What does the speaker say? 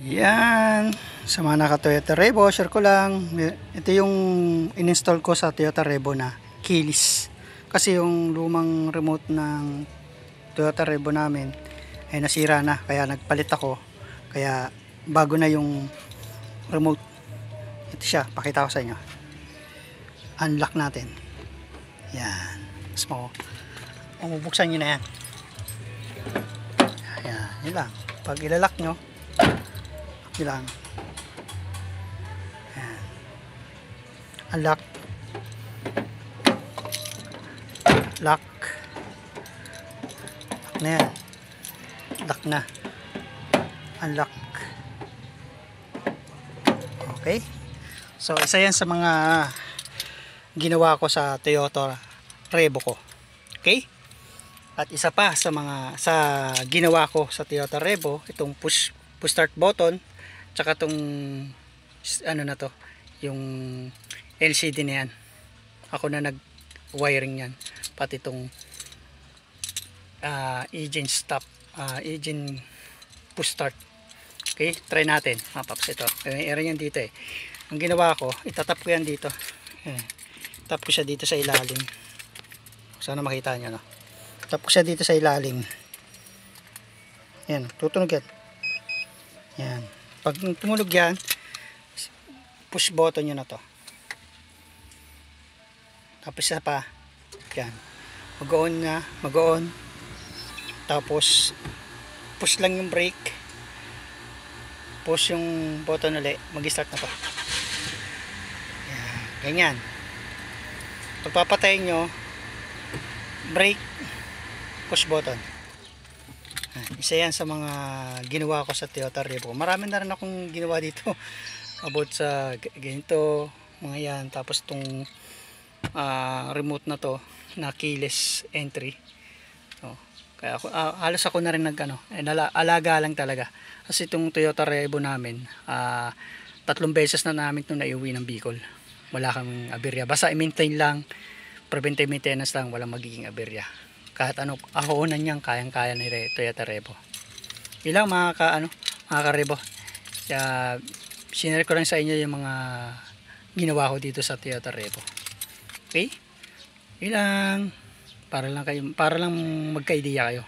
Yan, sa mga naka Toyota Revo, share ko lang. Ito yung in-install ko sa Toyota Revo na keyless. Kasi yung lumang remote ng Toyota Revo namin ay nasira na, kaya nagpalit ako. Kaya bago na yung remote. Ito siya, pakita ko sa inyo. Unlock natin. Yan. Tapos bubuksan nyo na yan. Yan, yun lang. Pag ilalak nyo, lang. Ayan. Unlock. Lock. Lock na yan. Lock na. Unlock. Okay. So, isa yan sa mga ginawa ko sa Toyota Revo ko. Okay. At isa pa sa mga ginawa ko sa Toyota Revo, itong push start button, tsaka tong ano na to, yung LCD na yan, ako na nag wiring yan, pati tong engine stop, engine push start. Okay, try natin mga paps. Ito may area yan dito ang ginawa ko, itatap ko yan dito, tap ko siya dito sa ilalim, sana makita nyo, no? Tap ko siya dito sa ilalim, yan, tutunog yan. Pag tumunog yan, push button nyo na to. Tapos isa pa, yan, mag-on na, mag-on. Tapos push lang yung brake, push yung button ulit, mag-start na to. Yan, ganyan. Pagpapatayin nyo, brake, push button. Isa yan sa mga ginawa ko sa Toyota Revo. Marami na rin akong ginawa dito about sa ganito, mga yan. Tapos tong remote na to na keyless entry, kaya ako, halos ako na rin alaga lang talaga. Kasi itong Toyota Revo namin, 3 beses na namin itong naiuwi ng Bicol. Wala kaming aberya, basta i-maintain lang, preventive maintenance lang, walang magiging aberya. Kahit ano ahonan niyang kayang-kaya ni Toyota Revo. Ilang mga ka-Revo. Kaya sinare ko lang sa inyo yung mga ginawa ko dito sa Toyota Revo. Okay? Ilang para lang magka-idea kayo.